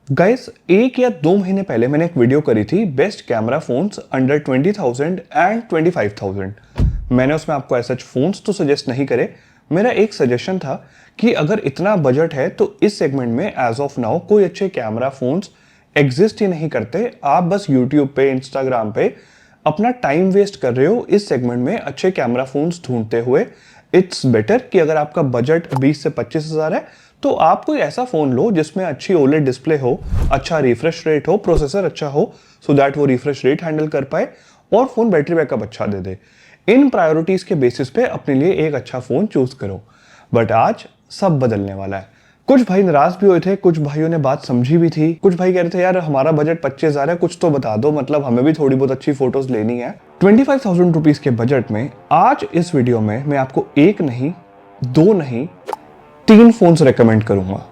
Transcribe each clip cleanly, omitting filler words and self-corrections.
Guys, 1 या 2 महीने पहले मैंने एक वीडियो करी थी best camera phones under 20,000 and 25,000। मैंने उसमें आपको ऐसा फोन्स तो सजेस्ट नहीं करे। मेरा एक सजेशन था कि अगर इतना बजट है तो इस सेगमेंट में एज ऑफ नाउ कोई अच्छे कैमरा फोन्स एग्जिस्ट ही नहीं करते। आप बस यूट्यूब पे, इंस्टाग्राम पे अपना टाइम वेस्ट कर रहे हो इस सेगमेंट में अच्छे कैमरा फोन्स ढूंढते हुए। इट्स बेटर कि अगर आपका बजट 20 से 25 हज़ार है तो आप कोई ऐसा फोन लो जिसमें अच्छी ओलेड डिस्प्ले हो, अच्छा रिफ्रेश रेट हो, प्रोसेसर अच्छा हो, सो दैट वो रिफ्रेश रेट हैंडल कर पाए और फोन बैटरी बैकअप अच्छा दे दे। इन प्रायोरिटीज के बेसिस पे अपने लिए एक अच्छा फोन चूज करो। बट आज सब बदलने वाला है। कुछ भाई नाराज भी हुए थे, कुछ भाइयों ने बात समझी भी थी, कुछ भाई कह रहे थे यार हमारा बजट 25,000 है, कुछ तो बता दो, मतलब हमें भी थोड़ी बहुत अच्छी फोटोज लेनी है। 25,000 रुपीज के बजट में आज इस वीडियो में मैं आपको एक नहीं, दो नहीं, 3 फोन्स रेकमेंड करूंगा।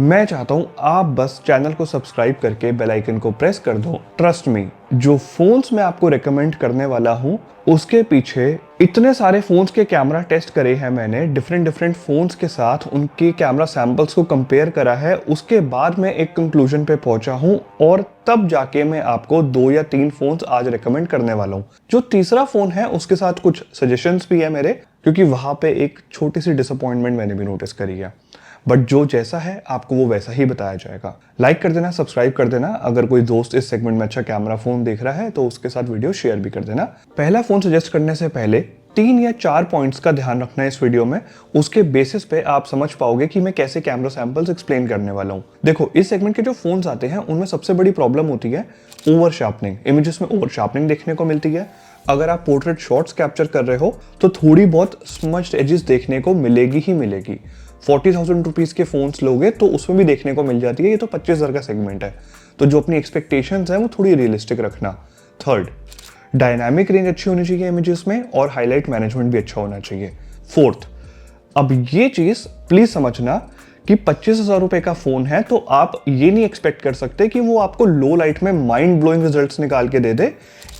मैं चाहता हूं आप बस चैनल को सब्सक्राइब करके बेल आइकन को प्रेस कर दो। ट्रस्ट मी, जो फोन्स मैं आपको रेकमेंड करने वाला हूं उसके पीछे इतने सारे फोन्स के कैमरा टेस्ट करे हैं मैंने, डिफरेंट फोन्स के साथ उनके कैमरा सैंपल्स को कंपेयर करा है, उसके बाद मैं एक कंक्लूजन पे पहुंचा हूं और तब जाके मैं आपको 2 या 3 फोन्स आज रेकमेंड करने वाला हूं। जो तीसरा फोन है उसके साथ कुछ सजेशंस भी है मेरे, क्योंकि वहां पे एक छोटी सी डिसअपॉइंटमेंट मैंने भी नोटिस करी है। बट जो जैसा है आपको वो वैसा ही बताया जाएगा। लाइक कर देना, सब्सक्राइब कर देना। अगर कोई दोस्त इस सेगमेंट में अच्छा कैमरा फोन देख रहा है तो उसके साथ वीडियो शेयर भी कर देना। पहला फोन सजेस्ट करने से पहले 3 या 4 पॉइंट्स का ध्यान रखना है इस वीडियो में। उसके बेसिस पे आप समझ पाओगे कि मैं कैसे कैमरा सैंपल्स एक्सप्लेन करने वाला हूँ। देखो, इस सेगमेंट के जो फोन्स आते हैं उनमें सबसे बड़ी प्रॉब्लम होती है ओवर शार्पनिंग। इमेजेस में ओवर शार्पनिंग देखने को मिलती है। अगर आप पोर्ट्रेट शॉट्स कैप्चर कर रहे हो तो थोड़ी बहुत स्मज्ड एजेस देखने को मिलेगी ही मिलेगी। 40,000 रुपीज के फोन्स लोगे तो उसमें भी देखने को मिल जाती है। ये तो 25,000 का सेगमेंट है, तो जो अपनी एक्सपेक्टेशंस है वो थोड़ी रियलिस्टिक रखना। थर्ड, डायनामिक रेंज अच्छी होनी चाहिए इमेजेस में और हाईलाइट मैनेजमेंट भी अच्छा होना चाहिए। फोर्थ, अब ये चीज प्लीज समझना कि 25,000 रुपए का फोन है तो आप ये नहीं एक्सपेक्ट कर सकते कि वो आपको लो लाइट में माइंड ब्लोइंग रिजल्ट्स निकाल के दे दे।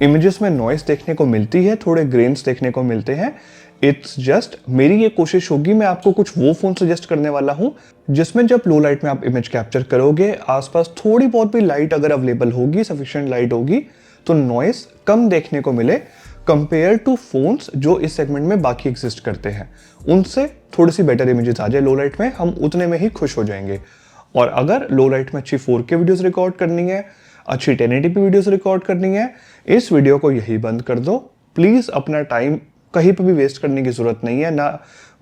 इमेजेस में नॉइस देखने को मिलती है, थोड़े ग्रेन्स देखने को मिलते हैं। इट्स जस्ट मेरी ये कोशिश होगी, मैं आपको कुछ वो फोन सजेस्ट करने वाला हूं जिसमें जब लो लाइट में आप इमेज कैप्चर करोगे, आसपास थोड़ी बहुत भी लाइट अगर अवेलेबल होगी, सफिशिएंट लाइट होगी, तो नॉइस कम देखने को मिले कंपेयर टू फोन्स जो इस सेगमेंट में बाकी एग्जिस्ट करते हैं। उनसे थोड़ी सी बेटर इमेजेस आ जाए लो लाइट में, हम उतने में ही खुश हो जाएंगे। और अगर लो लाइट में अच्छी 4K वीडियोस रिकॉर्ड करनी है, अच्छी 1080p वीडियोस रिकॉर्ड करनी है, इस वीडियो को यही बंद कर दो। प्लीज अपना टाइम कहीं पे भी वेस्ट करने की जरूरत नहीं है। ना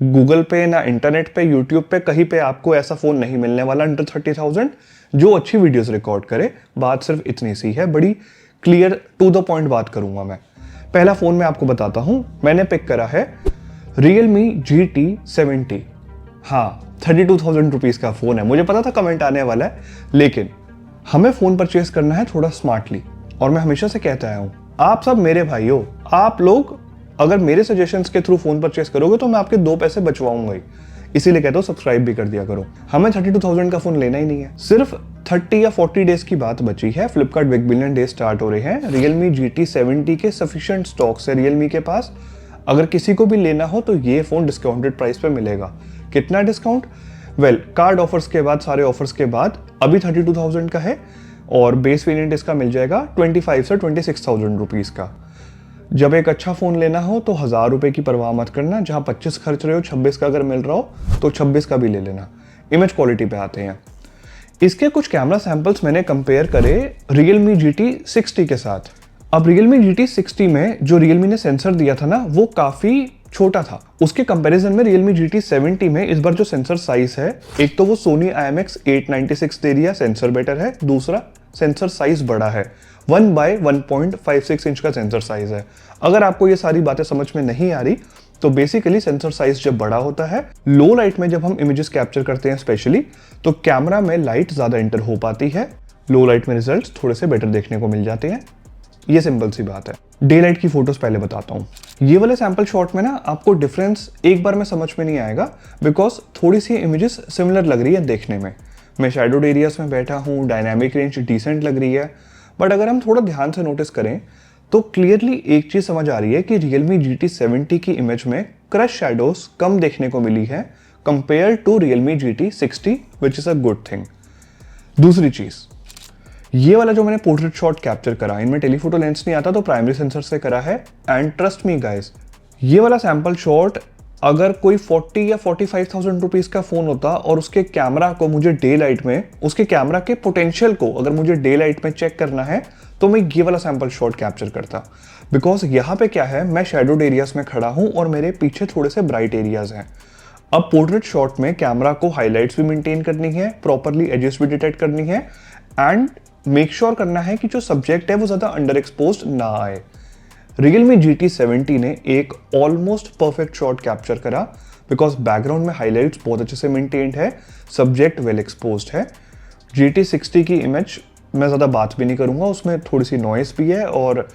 गूगल पे, ना इंटरनेट पे, यूट्यूब पे, कहीं पे आपको ऐसा फोन नहीं मिलने वाला अंडर 30,000 जो अच्छी वीडियोस रिकॉर्ड करे। बात सिर्फ इतनी सी है, बड़ी क्लियर टू द पॉइंट बात करूंगा मैं। पहला फोन मैं आपको बताता हूं, मैंने पिक करा है Realme GT70। हाँ, 32,000 रुपीज का फोन है। मुझे पता था कमेंट आने वाला है, लेकिन हमें फोन परचेज करना है थोड़ा स्मार्टली। और मैं हमेशा से कहता आया हूं, आप सब मेरे भाई हो, आप लोग अगर मेरे सजेशंस के थ्रू फोन परचेस करोगे तो मैं आपके 2 पैसे बचवाऊंगा ही। इसीलिए कहता हूं सब्सक्राइब भी कर दिया करो। हमें 32,000 का फोन लेना ही नहीं है। सिर्फ 30 या 40 डेज की बात बची है, Flipkart big billion day start हो रहे हैं। Realme GT70 के सफिशिएंट स्टॉक्स है Realme के पास। अगर किसी को भी लेना हो तो ये फोन डिस्काउंटेड प्राइस पे मिलेगा। कितना डिस्काउंट? वेल, कार्ड ऑफर्स के बाद, सारे ऑफर्स के बाद अभी 32,000 का है और बेस वेरिएंट इसका मिल जाएगा 25 से 26,000 रुपीज का। जब एक अच्छा फोन लेना हो तो 1,000 रुपए की परवाह मत करना। जहां 25 खर्च रहे हो, 26 का अगर मिल रहा हो तो 26 का भी ले लेना। इमेज क्वालिटी पे आते हैं। इसके कुछ कैमरा सैंपल्स मैंने कंपेयर करे Realme GT60 के साथ। अब Realme GT60 में जो Realme ने सेंसर दिया था ना, वो काफी छोटा था। उसके कंपैरिजन में Realme GT70 में इस बार जो सेंसर साइज है, एक तो वो Sony IMX896 दे दिया, सेंसर बेटर है। दूसरा, सेंसर साइज बड़ा है, 1/1.56 इंच का सेंसर साइज है। अगर आपको ये सारी बातें समझ में नहीं आ रही तो बेसिकली सेंसर साइज जब बड़ा होता है, लो लाइट में जब हम इमेजेस कैप्चर करते हैं स्पेशली, तो कैमरा में लाइट ज्यादा एंटर हो पाती है। लो लाइट में रिजल्ट्स थोड़े से बेटर देखने को मिल जाते हैं। ये सिंपल सी बात है। डे लाइट की फोटोज पहले बताता हूँ। ये वाले सैंपल शॉट में ना आपको डिफरेंस एक बार में समझ में नहीं आएगा, बिकॉज थोड़ी सी इमेजेस सिमिलर लग रही है देखने में। मैं शैडोड एरियाज में बैठा हूँ, डायनामिक रेंज डिसेंट लग रही है। बट अगर हम थोड़ा ध्यान से नोटिस करें तो क्लियरली एक चीज समझ आ रही है कि Realme GT70 की इमेज में क्रश शैडोज कम देखने को मिली है compare to Realme GT60, which is a good thing. दूसरी चीज़, ये वाला जो मैंने पोर्ट्रेट शॉट कैप्चर करा, इनमें टेलीफोटो लेंस नहीं आता तो प्राइमरी सेंसर से करा है। एंड ट्रस्ट मी गाइस, ये वाला सैंपल शॉट अगर कोई 40 या 45,000 रुपीज़ का फ़ोन होता और उसके कैमरा को मुझे डे लाइट में, उसके कैमरा के पोटेंशियल को अगर मुझे डे लाइट में चेक करना है तो मैं ये वाला सैंपल शॉट कैप्चर करता। बिकॉज यहाँ पे क्या है, मैं शैडोड एरियाज में खड़ा हूँ और मेरे पीछे थोड़े से ब्राइट एरियाज हैं। अब पोर्ट्रेट शॉट में कैमरा को हाईलाइट्स भी मेंटेन करनी है, प्रॉपरली एजेस भी डिटेक्ट करनी है एंड मेक श्योर करना है कि जो सब्जेक्ट है वो ज़्यादा अंडर एक्सपोज ना आए। Realme GT70 ने एक ऑलमोस्ट परफेक्ट शॉट कैप्चर करा बिकॉज बैकग्राउंड में हाईलाइट्स बहुत अच्छे से मेंटेन्ड है, सब्जेक्ट वेल एक्सपोज्ड है। GT60 की इमेज मैं ज़्यादा बात भी नहीं करूँगा, उसमें थोड़ी सी नॉइस भी है और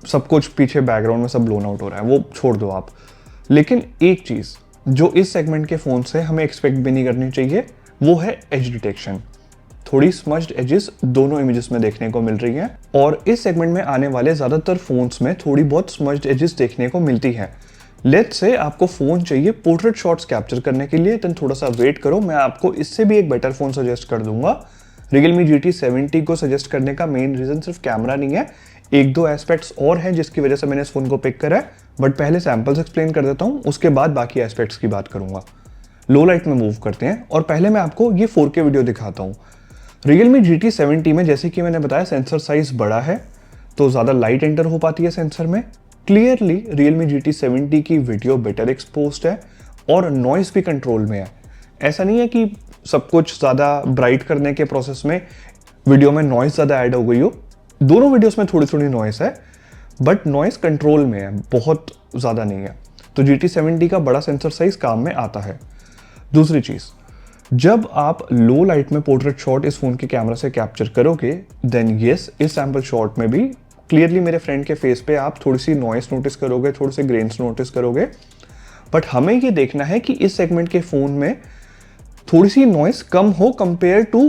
सब कुछ पीछे बैकग्राउंड में सब ब्लोन आउट हो रहा है, वो छोड़ दो आप। लेकिन एक चीज़ जो इस सेगमेंट के फ़ोन से हमें एक्सपेक्ट भी नहीं करनी चाहिए वो है एज डिटेक्शन। थोड़ी स्मज्ड एजेस दोनों इमेजेस में देखने को मिल रही हैं और इस सेगमेंट में आने वाले ज़्यादातर फ़ोन्स में थोड़ी बहुत स्मज्ड एजेस देखने को मिलती हैं। लेट्स से आपको फ़ोन चाहिए पोर्ट्रेट शॉट्स कैप्चर करने के लिए, देन थोड़ा सा वेट करो, मैं आपको इससे भी एक बेटर फ़ोन सजेस्ट कर दूंगा। Realme GT70 को सजेस्ट करने का मेन रीज़न सिर्फ कैमरा नहीं है, एक दो एस्पेक्ट्स और हैं जिसकी वजह से मैंने इस फ़ोन को पिक करा है। बट पहले सैम्पल्स एक्सप्लेन कर देता हूँ, उसके बाद बाकी एस्पेक्ट्स की बात करूँगा। लो लाइट में मूव करते हैं और पहले मैं आपको ये 4K वीडियो दिखाता हूँ। Realme GT70 में जैसे कि मैंने बताया सेंसर साइज बड़ा है तो ज़्यादा लाइट एंटर हो पाती है सेंसर में। क्लियरली Realme GT70 की वीडियो बेटर एक्सपोज्ड है और नॉइस भी कंट्रोल में है। ऐसा नहीं है कि सब कुछ ज़्यादा ब्राइट करने के प्रोसेस में वीडियो में नॉइस ज़्यादा ऐड हो गई हो, दोनों वीडियोस में थोड़ी थोड़ी नॉइस है बट नॉइस कंट्रोल में है, बहुत ज़्यादा नहीं है। तो GT70 का बड़ा सेंसर साइज काम में आता है। दूसरी चीज़, जब आप लो लाइट में पोर्ट्रेट शॉट इस फोन के कैमरा से कैप्चर करोगे देन यस, इस सैंपल शॉट में भी क्लियरली मेरे फ्रेंड के फेस पे आप थोड़ी सी नॉइस नोटिस करोगे, थोड़े से ग्रेन्स नोटिस करोगे। बट हमें ये देखना है कि इस सेगमेंट के फ़ोन में थोड़ी सी नॉइस कम हो कंपेयर टू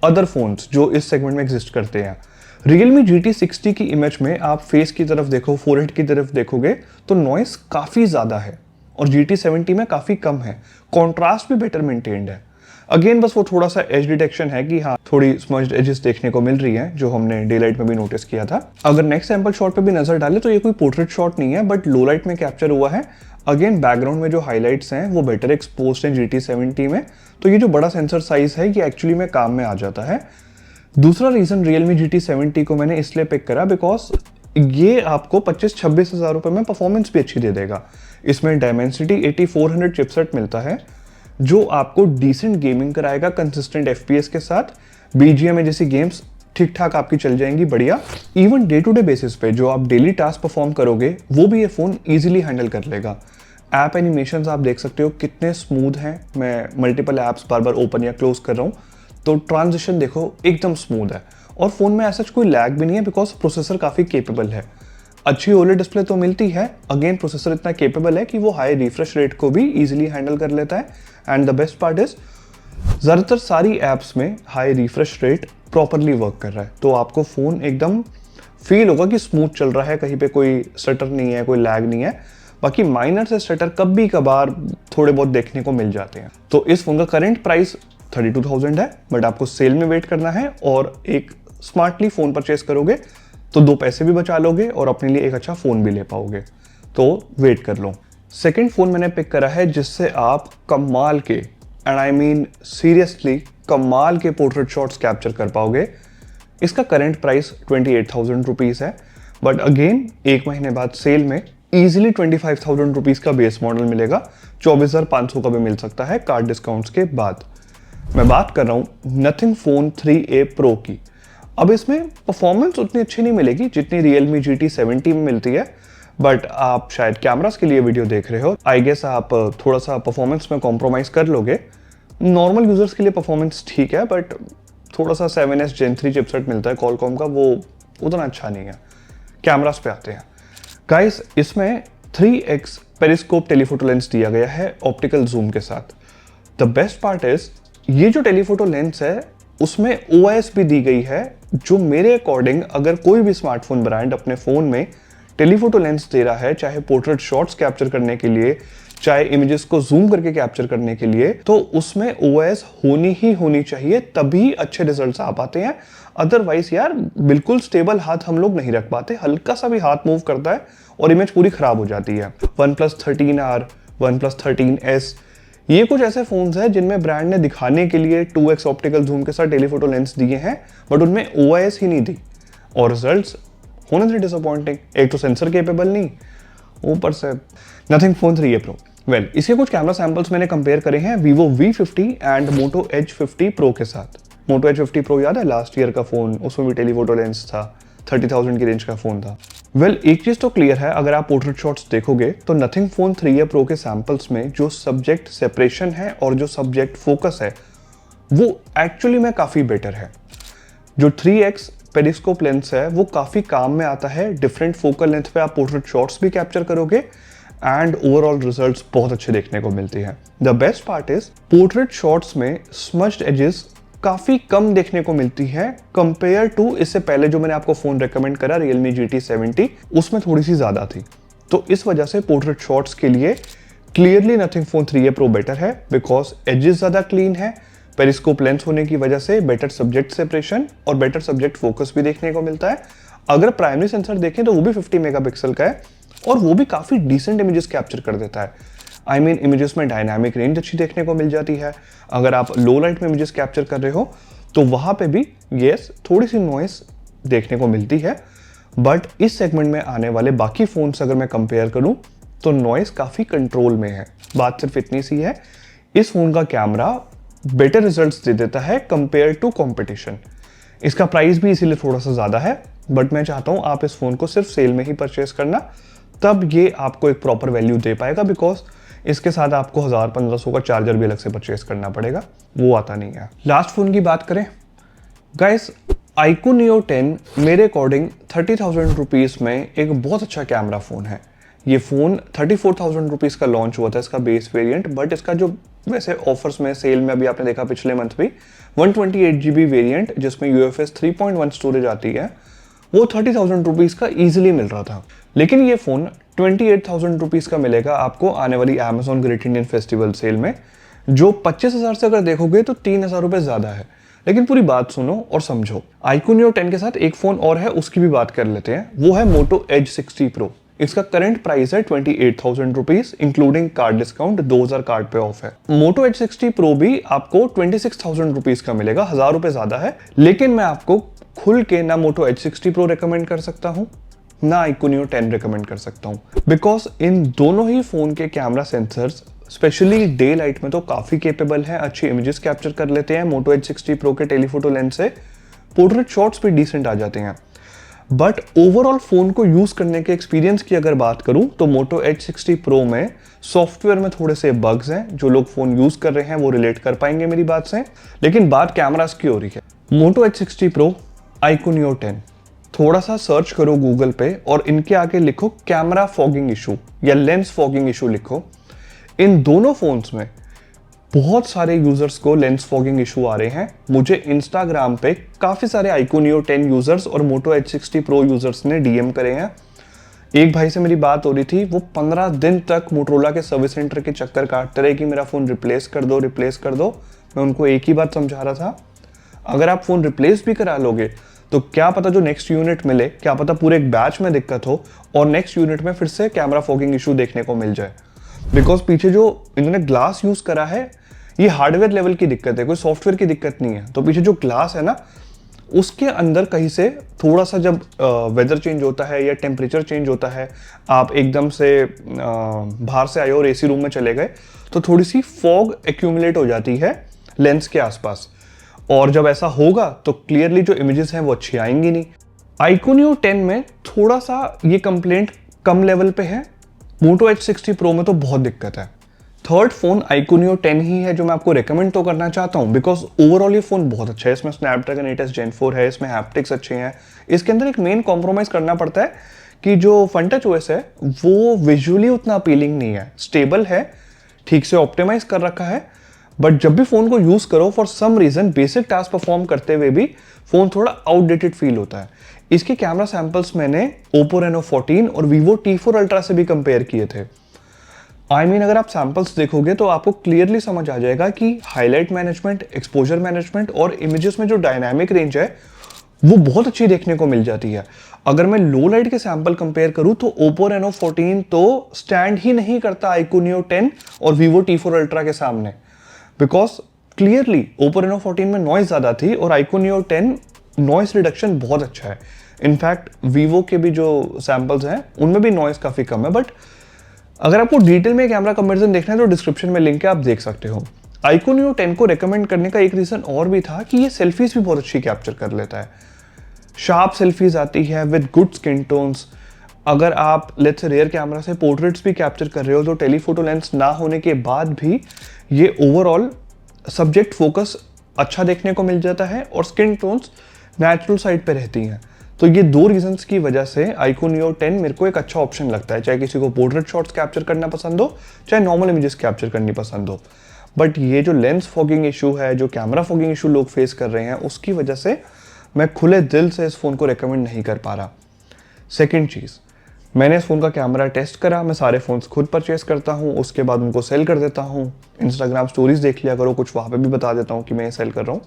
अदर फोन्स जो इस सेगमेंट में एग्जिस्ट करते हैं। Realme GT60 की इमेज में आप फेस की तरफ देखो, फोरहेड की तरफ देखोगे तो नॉइस काफ़ी ज़्यादा है और GT70 में काफ़ी कम है। कॉन्ट्रास्ट भी बेटर मेंटेन्ड है। अगेन बस वो थोड़ा सा एज डिटेक्शन है कि हाँ थोड़ी स्मज्ड एजेस देखने को मिल रही हैं जो हमने डे लाइट में भी नोटिस किया था। अगर नेक्स्ट सैंपल शॉट पे भी नजर डाले तो ये कोई पोर्ट्रेट शॉट नहीं है बट लो लाइट में कैप्चर हुआ है। अगेन बैकग्राउंड में जो हाईलाइट्स हैं वो बेटर एक्सपोज्ड हैं GT70 में, तो ये जो बड़ा सेंसर साइज है ये एक्चुअली में काम में आ जाता है। दूसरा रीजन Realme GT70 को मैंने इसलिए पिक करा बिकॉज ये आपको 25-26 हज़ार रुपये में परफॉर्मेंस भी अच्छी दे देगा। इसमें Dimensity 8400 चिपसेट मिलता है जो आपको डिसेंट गेमिंग कराएगा कंसिस्टेंट FPS के साथ। BGMI जैसी गेम्स ठीक ठाक आपकी चल जाएंगी बढ़िया। Even day to day basis पे जो आप डेली टास्क परफॉर्म करोगे वो भी ये फ़ोन ईजिली हैंडल कर लेगा। ऐप एनिमेशंस आप देख सकते हो कितने स्मूथ हैं। मैं मल्टीपल ऐप्स बार बार ओपन या क्लोज कर रहा हूँ तो ट्रांजिशन देखो एकदम स्मूथ है और फ़ोन में ऐसा कोई लैग भी नहीं है बिकॉज प्रोसेसर काफ़ी केपेबल है। अच्छी OLED डिस्प्ले तो मिलती है, अगेन प्रोसेसर इतना केपेबल है कि वो हाई रिफ्रेश रेट को भी इजीली हैंडल कर लेता है। And the best part is ज़्यादातर सारी ऐप्स में high refresh rate properly work कर रहा है, तो आपको फ़ोन एकदम फील होगा कि स्मूथ चल रहा है, कहीं पे कोई स्टटर नहीं है, कोई लैग नहीं है। बाकी माइनर से स्टटर कभी कभार थोड़े बहुत देखने को मिल जाते हैं। तो इस फ़ोन का करेंट प्राइस 32,000 है बट आपको सेल में वेट करना है और एक स्मार्टली फ़ोन परचेस करोगे तो 2 पैसे भी बचा लोगे और अपने लिए एक अच्छा फ़ोन भी ले पाओगे, तो वेट कर लो। सेकेंड फ़ोन मैंने पिक करा है जिससे आप कमाल के, एंड आई मीन सीरियसली कमाल के पोर्ट्रेट शॉट्स कैप्चर कर पाओगे। इसका करंट प्राइस 28,000 रुपीज़ है बट अगेन एक महीने बाद सेल में ईजिली 25,000 रुपीज़ का बेस मॉडल मिलेगा, 24,500 का भी मिल सकता है कार्ड डिस्काउंट्स के बाद। मैं बात कर रहा हूँ नथिंग फ़ोन 3A Pro की। अब इसमें परफॉर्मेंस उतनी अच्छी नहीं मिलेगी जितनी Realme GT70 में मिलती है बट आप शायद कैमरास के लिए वीडियो देख रहे हो, आई गेस आप थोड़ा सा परफॉर्मेंस में कॉम्प्रोमाइज़ कर लोगे। नॉर्मल यूजर्स के लिए परफॉर्मेंस ठीक है बट थोड़ा सा 7S Gen 3 चिपसेट मिलता है Qualcomm का, वो उतना अच्छा नहीं है। कैमरास पे आते हैं गाइस, इसमें 3x पेरिस्कोप टेलीफोटो लेंस दिया गया है ऑप्टिकल जूम के साथ। द बेस्ट पार्ट इज ये जो टेलीफोटो लेंस है उसमें OIS भी दी गई है जो मेरे अकॉर्डिंग अगर कोई भी स्मार्टफोन ब्रांड अपने फ़ोन में टेलीफोटो लेंस दे रहा है, चाहे पोर्ट्रेट शॉट्स कैप्चर करने के लिए चाहे इमेजेस को जूम करके कैप्चर करने के लिए, तो उसमें OIS होनी ही होनी चाहिए, तभी अच्छे रिजल्ट्स आ पाते हैं। अदरवाइज यार बिल्कुल स्टेबल हाथ हम लोग नहीं रख पाते, हल्का सा भी हाथ मूव करता है और इमेज पूरी खराब हो जाती है। OnePlus 13R, OnePlus 13S, ये कुछ ऐसे फोन्स हैं जिनमें ब्रांड ने दिखाने के लिए 2x ऑप्टिकल जूम के साथ टेलीफोटो लेंस दिए हैं, बट उनमें OIS ही नहीं दी और रिजल्ट्स होने से डिसअपॉइंटिंग। एक तो सेंसर केपेबल नहीं, ऊपर से nothing phone 3A Pro। Well, इसके कुछ कैमरा सैंपल्स मैंने कंपेयर करे हैं Vivo V50 and Moto Edge 50 Pro के साथ। Moto Edge 50 Pro याद है लास्ट ईयर का फोन, उसमें भी टेलीफोटो लेंस था, 30,000 की रेंज का फोन था। वेल, एक चीज तो क्लियर है, अगर आप पोर्ट्रेट शॉट्स देखोगे तो नथिंग फोन 3A Pro के सैंपल्स में जो सब्जेक्ट सेपरेशन है और जो सब्जेक्ट फोकस है वो एक्चुअली में काफी बेटर है। जो 3x पेरिस्कोप लेंस है वो काफी काम में आता है, डिफरेंट फोकल लेंथ पे आप पोर्ट्रेट शॉट्स भी कैप्चर करोगे एंड ओवरऑल रिजल्ट्स बहुत अच्छे देखने को मिलती है। The best part is portrait shots में स्मज्ड एजेस काफी कम देखने को मिलती है कंपेयर टू इससे पहले जो मैंने आपको फोन रेकमेंड करा Realme GT 70, उसमें थोड़ी सी ज्यादा थी। तो इस वजह से पोर्ट्रेट शॉट्स के लिए clearly nothing phone 3A Pro better है, बिकॉज एजेस ज्यादा क्लीन है, पेरिस्कोप लेंस होने की वजह से बेटर सब्जेक्ट सेपरेशन और बेटर सब्जेक्ट फोकस भी देखने को मिलता है। अगर प्राइमरी सेंसर देखें तो वो भी 50 मेगापिक्सल का है और वो भी काफी डिसेंट इमेजेस कैप्चर कर देता है। आई मीन इमेजेस में डायनामिक रेंज अच्छी देखने को मिल जाती है। अगर आप लो लाइट में इमेजेस कैप्चर कर रहे हो तो वहां पे भी यस थोड़ी सी नॉइस देखने को मिलती है, बट इस सेगमेंट में आने वाले बाकी फोन से अगर मैं कंपेयर करूं तो नॉइस काफी कंट्रोल में है। बात सिर्फ इतनी सी है, इस फोन का कैमरा बेटर रिजल्ट्स दे देता है कंपेयर टू कंपटीशन। इसका प्राइस भी इसीलिए थोड़ा सा ज्यादा है, बट मैं चाहता हूं आप इस फोन को सिर्फ सेल में ही परचेस करना, तब ये आपको एक प्रॉपर वैल्यू दे पाएगा, बिकॉज इसके साथ आपको 1000-1500 का चार्जर भी अलग से परचेस करना पड़ेगा, वो आता नहीं है। लास्ट फोन की बात करें गाइस, iQOO Neo 10 मेरे अकॉर्डिंग 30,000 रुपीज में एक बहुत अच्छा कैमरा फोन है। ये फोन 34,000 रुपीज का लॉन्च हुआ था इसका बेस वेरिएंट, बट इसका जो वैसे ऑफर्स में सेल में अभी आपने देखा पिछले मंथ भी 128GB वेरिएंट जिसमें UFS 3.1 स्टोरेज आती है, वो 30,000 रुपीज का इजीली मिल रहा था। लेकिन ये फोन 28,000 रुपीज का मिलेगा आपको आने वाली Amazon great Indian festival sale में, जो 25,000 से अगर देखोगे तो 3,000 रुपए ज्यादा है। लेकिन पूरी बात सुनो और समझो। iQOO Neo 10 के साथ एक फोन और है, उसकी भी बात कर लेते हैं, वो है Moto Edge 60 Pro। इसका करंट प्राइस है 28,000 rupees including card discount, 2,000 card पे ऑफ है। Moto Edge 60 Pro भी आपको 26,000 रुपीज का मिलेगा, 1,000 रुपए ज्यादा है। लेकिन मैं आपको खुल के ना Moto Edge 60 Pro रिकमेंड कर सकता हूँ ना iQOO Neo 10 रिकमेंड कर सकता हूँ, बिकॉज इन दोनों ही फोन के camera sensors specially day light में तो काफी केपेबल है, अच्छी इमेजेस कैप्चर कर लेते हैं। Moto Edge 60 Pro के टेलीफोटो लेंस से पोर्ट्रेट शॉट्स भी डिसेंट आ जाते हैं, बट ओवरऑल फोन को यूज करने के एक्सपीरियंस की अगर बात करूं तो Moto Edge 60 Pro में सॉफ्टवेयर में थोड़े से बग्स हैं, जो लोग फोन यूज कर रहे हैं वो रिलेट कर पाएंगे मेरी बात से। लेकिन बात कैमरास की हो रही है, Moto Edge 60 Pro, iQOO Neo 10, थोड़ा सा सर्च करो गूगल पे और इनके आगे लिखो कैमरा फॉगिंग इशू या लेंस फॉगिंग इशू लिखो। इन दोनों फोन्स में बहुत सारे यूजर्स को लेंस फॉगिंग इशू आ रहे हैं। मुझे इंस्टाग्राम पे काफी सारे iQOO Neo 10 यूजर्स और Moto Edge 60 Pro यूजर्स ने डीएम करे हैं। एक भाई से मेरी बात हो रही थी, वो 15 दिन तक मोटरोला के सर्विस सेंटर के चक्कर काटते रहे कि मेरा फोन रिप्लेस कर दो, रिप्लेस कर दो। मैं उनको एक ही बात समझा रहा था, अगर आप फोन रिप्लेस भी करा लोगे तो क्या पता जो नेक्स्ट यूनिट मिले, क्या पता पूरे एक बैच में दिक्कत हो और नेक्स्ट यूनिट में फिर से कैमरा फॉगिंग इशू देखने को मिल जाए। बिकॉज पीछे जो इन्होंने ग्लास यूज करा है ये हार्डवेयर लेवल की दिक्कत है, कोई सॉफ्टवेयर की दिक्कत नहीं है। तो पीछे जो ग्लास है ना, उसके अंदर कहीं से थोड़ा सा जब वेदर चेंज होता है या टेम्परेचर चेंज होता है, आप एकदम से बाहर से आए और एसी रूम में चले गए, तो थोड़ी सी फॉग एक्यूमुलेट हो जाती है लेंस के आसपास, और जब ऐसा होगा तो क्लियरली जो इमेजेस हैं वो अच्छी आएंगी नहीं। iQOO Neo 10 में थोड़ा सा ये कंप्लेंट कम लेवल पे है, Moto Edge 60 Pro में तो बहुत दिक्कत है। थर्ड फोन iQOO Neo 10 ही है जो मैं आपको रेकमेंड तो करना चाहता हूँ, बिकॉज ओवरऑल ये फोन बहुत अच्छा है। इसमें Snapdragon 8s Gen 4 है, इसमें हैप्टिक्स अच्छे हैं। इसके अंदर एक मेन कॉम्प्रोमाइज करना पड़ता है कि जो FunTouch OS है वो विजुअली उतना अपीलिंग नहीं है, स्टेबल है, ठीक से ऑप्टिमाइज कर रखा है, बट जब भी फोन को यूज करो for some reason basic task perform करते हुए भी फोन थोड़ा आउटडेटेड फील होता है। इसके कैमरा सैंपल्स मैंने Oppo Reno 14 और Vivo T4 Ultra से भी कंपेयर किए थे, अगर आप सैम्पल्स देखोगे तो आपको क्लियरली समझ आ जाएगा कि हाईलाइट मैनेजमेंट, एक्सपोजर मैनेजमेंट और इमेजेस में जो डायनामिक रेंज है वो बहुत अच्छी देखने को मिल जाती है। अगर मैं लो लाइट के सैंपल कंपेयर करूं तो Oppo Reno 14 तो स्टैंड ही नहीं करता iQOO Neo 10 और Vivo T4 Ultra के सामने, बिकॉज क्लियरली Oppo Reno 14 में नॉइज ज़्यादा थी और iQOO Neo 10 नॉइस रिडक्शन बहुत अच्छा है। इनफैक्ट Vivo के भी जो सैंपल्स हैं उनमें भी नॉइस काफ़ी कम है। बट अगर आपको डिटेल में कैमरा कंपैरिजन देखना है तो डिस्क्रिप्शन में लिंक है, आप देख सकते हो। iQOO Neo 10 को रेकमेंड करने का एक रीज़न और भी था कि ये सेल्फीज भी बहुत अच्छी कैप्चर कर लेता है। शार्प सेल्फीज आती है विद गुड स्किन टोन्स। अगर आप लेट्स से रेयर कैमरा से पोर्ट्रेट्स भी कैप्चर कर रहे हो तो टेलीफोटो लेंस ना होने के बाद भी ये ओवरऑल सब्जेक्ट फोकस अच्छा देखने को मिल जाता है और स्किन टोन्स नेचुरल साइड पे रहती हैं। तो ये दो रीजंस की वजह से iQOO Neo 10 मेरे को एक अच्छा ऑप्शन लगता है, चाहे किसी को पोर्ट्रेट शॉट्स कैप्चर करना पसंद हो, चाहे नॉर्मल इमेजेस कैप्चर करनी पसंद हो। बट ये जो लेंस फॉगिंग इशू है, जो कैमरा फॉगिंग इशू लोग फेस कर रहे हैं, उसकी वजह से मैं खुले दिल से इस फ़ोन को रेकमेंड नहीं कर पा रहा। सेकेंड चीज़, मैंने इस फ़ोन का कैमरा टेस्ट करा। मैं सारे फ़ोन्स खुद परचेस करता हूँ, उसके बाद उनको सेल कर देता हूँ। इंस्टाग्राम स्टोरीज देख लिया करो, कुछ वहाँ पे भी बता देता हूँ कि मैं ये सेल कर रहा हूँ।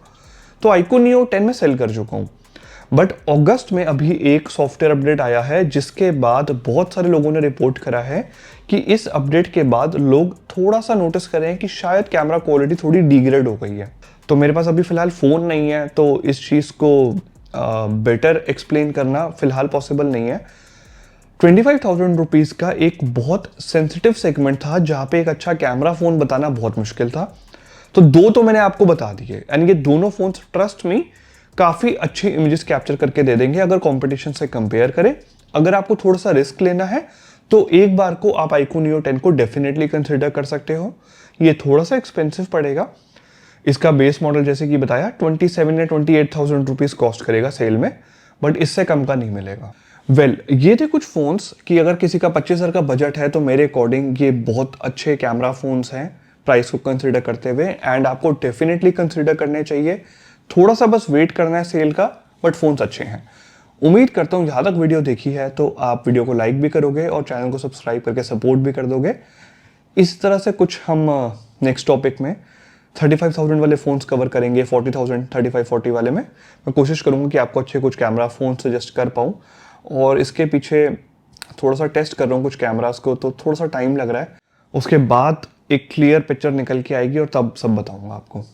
तो iQOO Neo 10 में सेल कर चुका हूँ। बट अगस्त में अभी एक सॉफ्टवेयर अपडेट आया है जिसके बाद बहुत सारे लोगों ने रिपोर्ट करा है कि इस अपडेट के बाद लोग थोड़ा सा नोटिस कर रहे हैं कि शायद कैमरा क्वालिटी थोड़ी डिग्रेड हो गई है। तो मेरे पास अभी फ़िलहाल फ़ोन नहीं है तो इस चीज़ को बेटर एक्सप्लेन करना फ़िलहाल पॉसिबल नहीं है। 25,000 रुपीज़ का एक बहुत सेंसिटिव सेगमेंट था जहाँ पे एक अच्छा कैमरा फ़ोन बताना बहुत मुश्किल था। तो दो तो मैंने आपको बता दिए एंड ये दोनों फ़ोन्स ट्रस्ट मी काफ़ी अच्छी इमेजेस कैप्चर करके दे देंगे अगर कंपटीशन से कंपेयर करें। अगर आपको थोड़ा सा रिस्क लेना है तो एक बार को आप iQOO Neo 10 को डेफिनेटली कंसिडर कर सकते हो। ये थोड़ा सा एक्सपेंसिव पड़ेगा। इसका बेस मॉडल जैसे कि बताया 27 या 28,000 रुपीज़ कॉस्ट करेगा सेल में, बट इससे कम का नहीं मिलेगा। ये थे कुछ फ़ोन्स कि अगर किसी का 25,000 का बजट है तो मेरे अकॉर्डिंग ये बहुत अच्छे कैमरा फ़ोन्स हैं प्राइस को कंसिडर करते हुए, एंड आपको डेफिनेटली कंसिडर करने चाहिए। थोड़ा सा बस वेट करना है सेल का, बट फ़ोन्स अच्छे हैं। उम्मीद करता हूँ जहाँ तक वीडियो देखी है तो आप वीडियो को लाइक भी करोगे और चैनल को सब्सक्राइब करके सपोर्ट भी कर दोगे। इस तरह से कुछ हम नेक्स्ट टॉपिक में 35,000 वाले फ़ोन्स कवर करेंगे, 40,000, 35-40 वाले में मैं कोशिश करूँगा कि आपको अच्छे कुछ कैमरा फ़ोन सजेस्ट कर पाऊँ। और इसके पीछे थोड़ा सा टेस्ट कर रहा हूँ कुछ कैमरास को, तो थोड़ा सा टाइम लग रहा है। उसके बाद एक क्लियर पिक्चर निकल के आएगी और तब सब बताऊँगा आपको।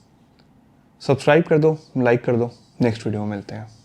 सब्सक्राइब कर दो, लाइक कर दो। नेक्स्ट वीडियो में मिलते हैं।